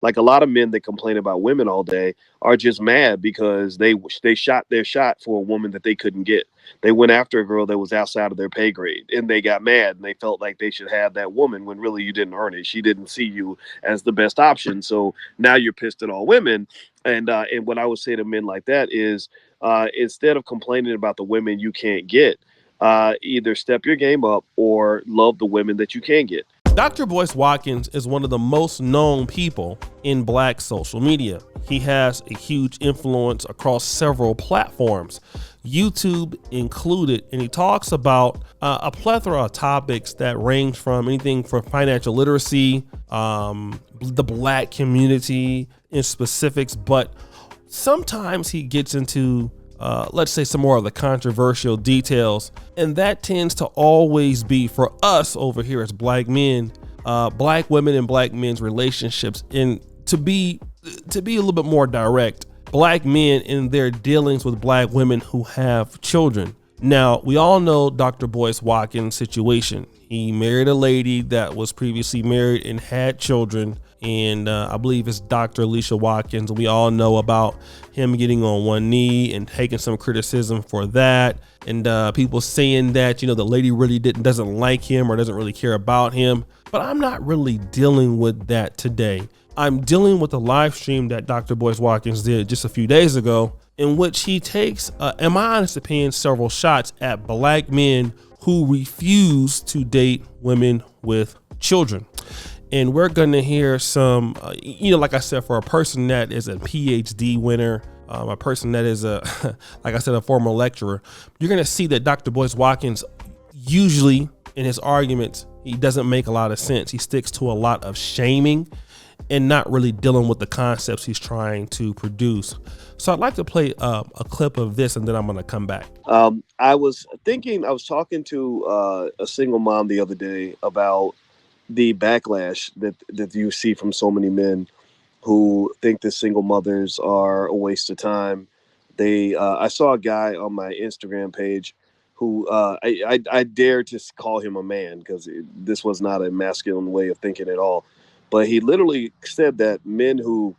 Like a lot of men that complain about women all day are just mad because they shot their shot for a woman that they couldn't get. They went after a girl that was outside of their pay grade, and they got mad and they felt like they should have that woman when really you didn't earn it. She didn't see you as the best option, so now you're pissed at all women. And what I would say to men like that is, instead of complaining about the women you can't get, either step your game up or love the women that you can get. Dr. Boyce Watkins is one of the most known people in Black social media. He has a huge influence across several platforms, YouTube included, and he talks about a plethora of topics that range from anything from financial literacy, the Black community in specifics, but sometimes he gets into let's say some more of the controversial details, and that tends to always be for us over here as Black men, Black women and Black men's relationships. And to be a little bit more direct, Black men in their dealings with Black women who have children. Now, we all know Dr. Boyce Watkins' situation. He married a lady that was previously married and had children, and I believe it's Dr. Alicia Watkins. We all know about him getting on one knee and taking some criticism for that, and people saying that, the lady really doesn't like him or doesn't really care about him. But I'm not really dealing with that today. I'm dealing with the live stream that Dr. Boyce Watkins did just a few days ago, in which he takes, in my honest opinion, several shots at Black men who refuse to date women with children. And we're going to hear some, like I said, for a person that is a PhD winner, a person that is like I said, a former lecturer, you're going to see that Dr. Boyce Watkins usually in his arguments, he doesn't make a lot of sense. He sticks to a lot of shaming and not really dealing with the concepts he's trying to produce. So I'd like to play a clip of this, and then I'm going to come back. I was talking to a single mom the other day about the backlash that you see from so many men who think that single mothers are a waste of time. I saw a guy on my Instagram page who I dare to call him a man because this was not a masculine way of thinking at all. But he literally said that men who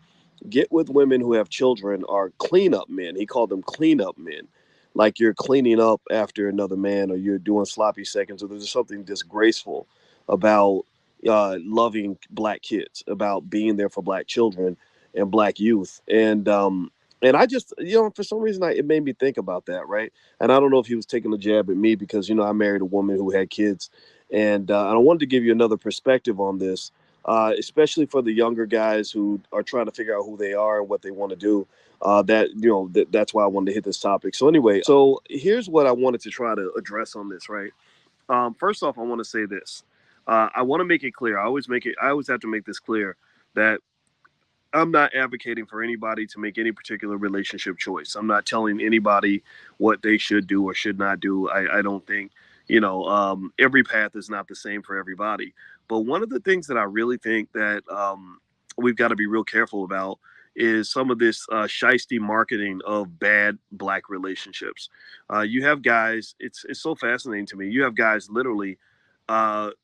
get with women who have children are cleanup men. He called them cleanup men. Like you're cleaning up after another man or you're doing sloppy seconds, or there's something disgraceful about loving Black kids, about being there for Black children and Black youth. And I just, for some reason, it made me think about that, right? And I don't know if he was taking a jab at me because, I married a woman who had kids. And I wanted to give you another perspective on this, especially for the younger guys who are trying to figure out who they are and what they want to do. That's why I wanted to hit this topic. So anyway, so here's what I wanted to try to address on this, right? First off, I want to say this. I want to make it clear. I always have to make this clear that I'm not advocating for anybody to make any particular relationship choice. I'm not telling anybody what they should do or should not do. I don't think, every path is not the same for everybody. But one of the things that I really think that we've got to be real careful about is some of this shisty marketing of bad Black relationships. You have guys, it's so fascinating to me. You have guys literally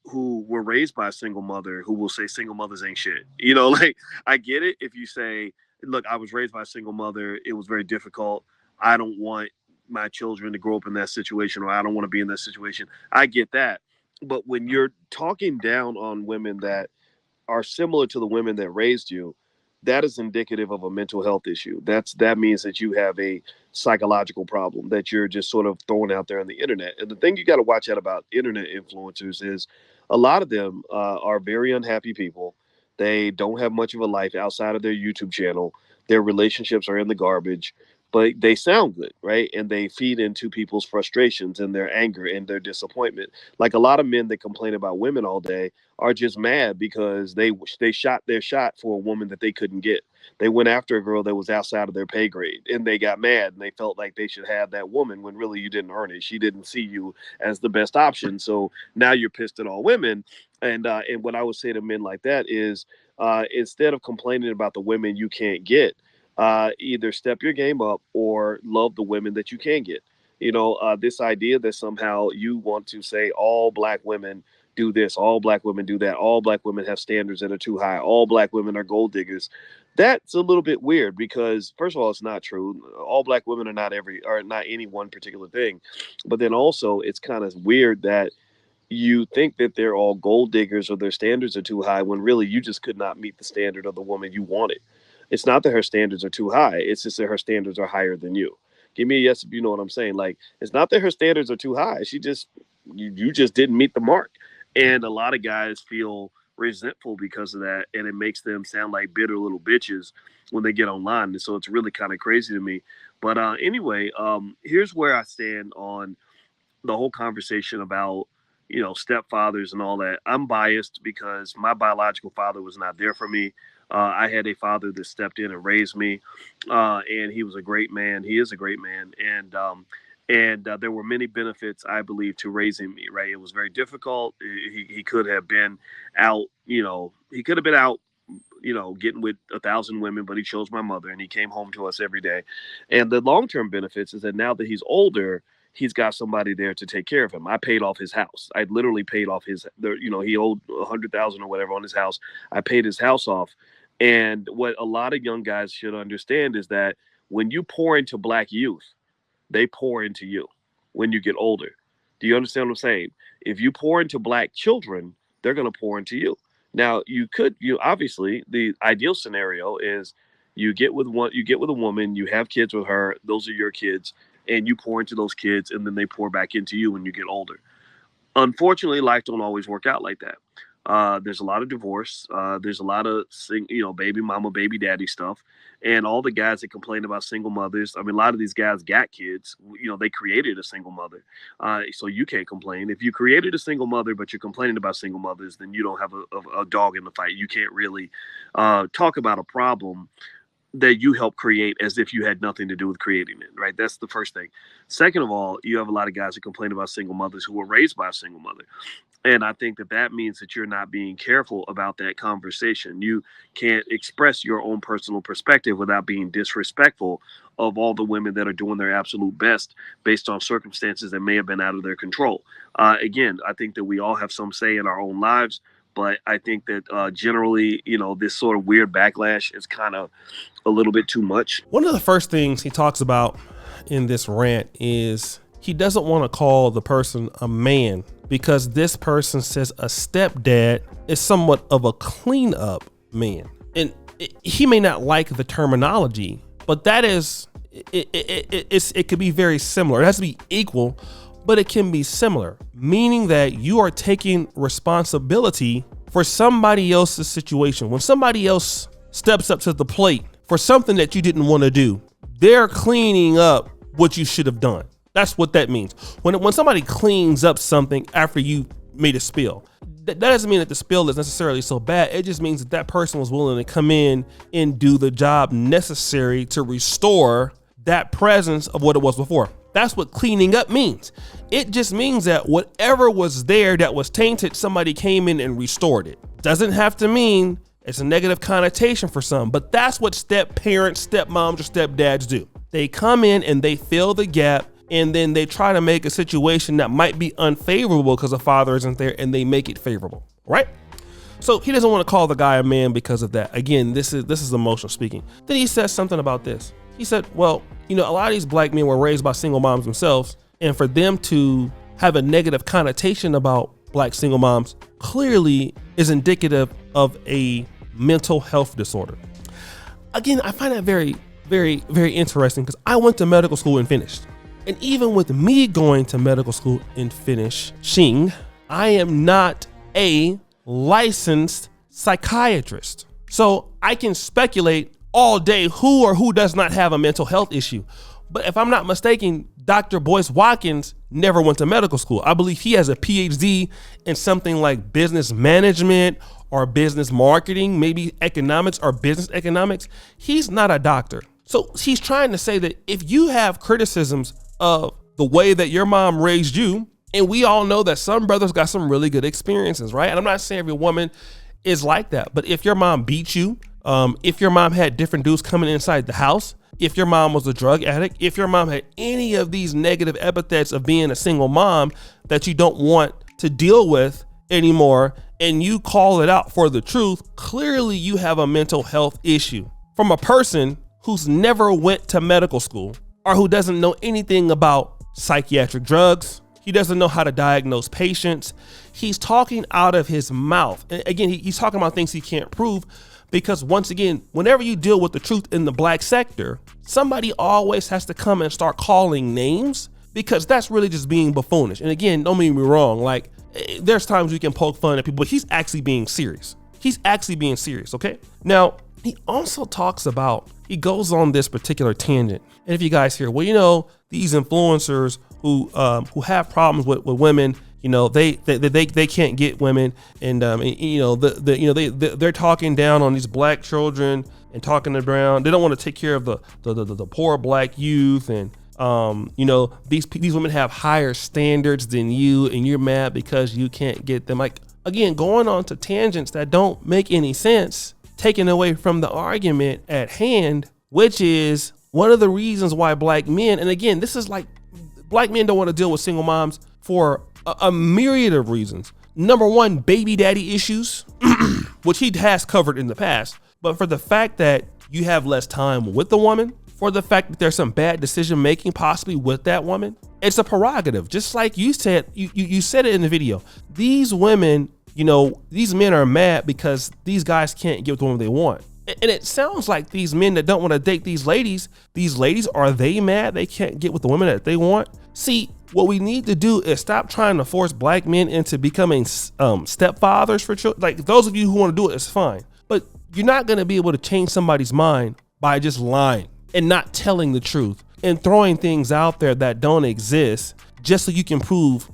who were raised by a single mother who will say single mothers ain't shit. Like I get it if you say, look, I was raised by a single mother. It was very difficult. I don't want my children to grow up in that situation, or I don't want to be in that situation. I get that. But when you're talking down on women that are similar to the women that raised you, that is indicative of a mental health issue. That means that you have a psychological problem that you're just sort of throwing out there on the internet. And the thing you got to watch out about internet influencers is a lot of them are very unhappy people. They don't have much of a life outside of their YouTube channel. Their relationships are in the garbage, but they sound good, right? And they feed into people's frustrations and their anger and their disappointment. Like a lot of men that complain about women all day are just mad because they shot their shot for a woman that they couldn't get. They went after a girl that was outside of their pay grade, and they got mad and they felt like they should have that woman when really you didn't earn it. She didn't see you as the best option, so now you're pissed at all women. And what I would say to men like that is, instead of complaining about the women you can't get, either step your game up or love the women that you can get. This idea that somehow you want to say all Black women do this, all black women do that, all black women have standards that are too high, all black women are gold diggers. That's a little bit weird because first of all, it's not true. All black women are not any one particular thing. But then also it's kind of weird that you think that they're all gold diggers or their standards are too high when really you just could not meet the standard of the woman you wanted. It's not that her standards are too high. It's just that her standards are higher than you. Give me a yes if you know what I'm saying. Like, it's not that her standards are too high. You just didn't meet the mark. And a lot of guys feel resentful because of that. And it makes them sound like bitter little bitches when they get online. And so it's really kind of crazy to me. But anyway, here's where I stand on the whole conversation about stepfathers and all that. I'm biased because my biological father was not there for me. I had a father that stepped in and raised me, and he was a great man. He is a great man, and there were many benefits, I believe, to raising me. Right, it was very difficult. He could have been out. He could have been out. Getting with 1,000 women, but he chose my mother, and he came home to us every day. And the long-term benefits is that now that he's older, he's got somebody there to take care of him. I paid off his house. I literally paid off he owed 100,000 or whatever on his house. I paid his house off. And what a lot of young guys should understand is that when you pour into black youth, they pour into you when you get older. Do you understand what I'm saying? If you pour into black children, they're going to pour into you. Now, obviously the ideal scenario is you get with a woman, you have kids with her, those are your kids, and you pour into those kids, and then they pour back into you when you get older. Unfortunately, life don't always work out like that. There's a lot of divorce. There's a lot of baby mama, baby daddy stuff, and all the guys that complain about single mothers. I mean, a lot of these guys got kids. They created a single mother, so you can't complain. If you created a single mother, but you're complaining about single mothers, then you don't have a dog in the fight. You can't really talk about a problem that you helped create as if you had nothing to do with creating it, right? That's the first thing. Second of all, you have a lot of guys who complain about single mothers who were raised by a single mother. And I think that means that you're not being careful about that conversation. You can't express your own personal perspective without being disrespectful of all the women that are doing their absolute best based on circumstances that may have been out of their control. Again, I think that we all have some say in our own lives, but I think that generally, this sort of weird backlash is kind of a little bit too much. One of the first things he talks about in this rant is he doesn't want to call the person a man because this person says a stepdad is somewhat of a cleanup man. And he may not like the terminology, but that is, it could be very similar. It has to be equal, but it can be similar, meaning that you are taking responsibility for somebody else's situation. When somebody else steps up to the plate for something that you didn't want to do, they're cleaning up what you should have done. That's what that means. When somebody cleans up something after you made a spill, that doesn't mean that the spill is necessarily so bad. It just means that person was willing to come in and do the job necessary to restore that presence of what it was before. That's what cleaning up means. It just means that whatever was there that was tainted, somebody came in and restored it. Doesn't have to mean it's a negative connotation for some, but that's what step parents, stepmoms, or stepdads do. They come in and they fill the gap, and then they try to make a situation that might be unfavorable because the father isn't there, and they make it favorable, right? So he doesn't want to call the guy a man because of that. Again, this is emotional speaking. Then he says something about this. He said, well, a lot of these black men were raised by single moms themselves, and for them to have a negative connotation about black single moms clearly is indicative of a mental health disorder. Again, I find that very, very, very interesting because I went to medical school and finished. And even with me going to medical school and finishing, I am not a licensed psychiatrist. So I can speculate all day who or who does not have a mental health issue. But if I'm not mistaken, Dr. Boyce Watkins never went to medical school. I believe he has a PhD in something like business management or business marketing, maybe economics or business economics. He's not a doctor. So he's trying to say that if you have criticisms of the way that your mom raised you, and we all know that some brothers got some really good experiences, right? And I'm not saying every woman is like that, but if your mom beat you, if your mom had different dudes coming inside the house, if your mom was a drug addict, if your mom had any of these negative epithets of being a single mom that you don't want to deal with anymore and you call it out for the truth, clearly you have a mental health issue from a person who's never went to medical school or who doesn't know anything about psychiatric drugs. He doesn't know how to diagnose patients. He's talking out of his mouth. And again, he's talking about things he can't prove because once again, whenever you deal with the truth in the black sector, somebody always has to come and start calling names because that's really just being buffoonish. And again, don't get me wrong, like there's times we can poke fun at people, but he's actually being serious. He's actually being serious, okay? Now, he also talks about, he goes on this particular tangent. And if you guys hear, well, you know, these influencers who have problems with women, you know, they can't get women, and you know, they're talking down on these black children and talking around. They don't want to take care of the poor black youth, and you know, these women have higher standards than you, and you're mad because you can't get them. Like, again, going on to tangents that don't make any sense, taken away from the argument at hand, which is one of the reasons why black men, and again, this is like, black men don't want to deal with single moms for a myriad of reasons. Number one, baby daddy issues, which he has covered in the past, but for the fact that you have less time with the woman, for the fact that there's some bad decision making possibly with that woman, it's a prerogative. Just like you said, you said it in the video. These women, you know, these men are mad because these guys can't get the woman they want. And it sounds like these men that don't want to date these ladies, are they mad they can't get with the women that they want? See, what we need to do is stop trying to force black men into becoming stepfathers for children. Like, those of you who want to do it, it's fine. But you're not going to be able to change somebody's mind by just lying and not telling the truth and throwing things out there that don't exist just so you can prove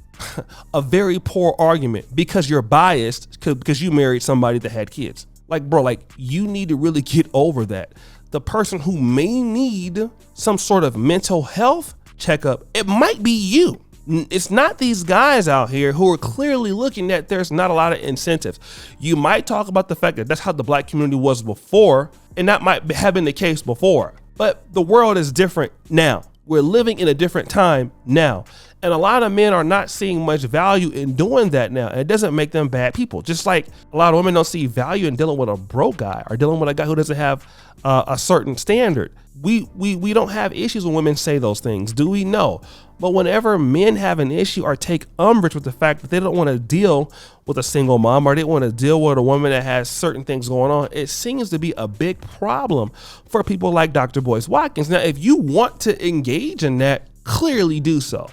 a very poor argument because you're biased because you married somebody that had kids. Like, bro, like, you need to really get over that. The person who may need some sort of mental health checkup, it might be you. It's not these guys out here who are clearly looking at there's not a lot of incentives. You might talk about the fact that that's how the black community was before, and that might have been the case before. But the world is different now. We're living in a different time now. And a lot of men are not seeing much value in doing that now. And it doesn't make them bad people. Just like a lot of women don't see value in dealing with a broke guy or dealing with a guy who doesn't have a certain standard. We don't have issues when women say those things, do we? No. But whenever men have an issue or take umbrage with the fact that they don't want to deal with a single mom or they want to deal with a woman that has certain things going on, it seems to be a big problem for people like Dr. Boyce Watkins. Now, if you want to engage in that, clearly do so.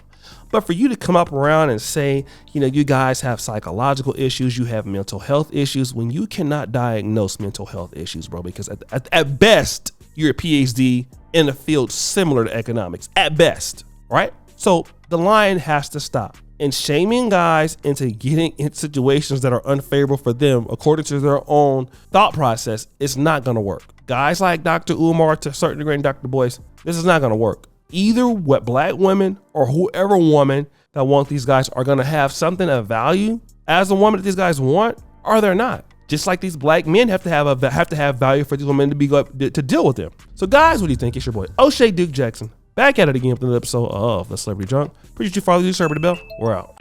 But for you to come up around and say, you know, you guys have psychological issues, you have mental health issues, when you cannot diagnose mental health issues, bro, because at best, you're a PhD in a field similar to economics, at best, right? So the line has to stop. And shaming guys into getting in situations that are unfavorable for them, according to their own thought process, is not going to work. Guys like Dr. Umar, to a certain degree, and Dr. Boyce, this is not going to work. Either what black women or whoever woman that want these guys are going to have something of value as a woman that these guys want, or they're not. Just like these black men have to have value for these women to deal with them. So guys, what do you think? It's your boy O'Shea Duke Jackson, back at it again with another episode of The Celebrity Drunk. Appreciate you following the Celebrity Bell. We're out.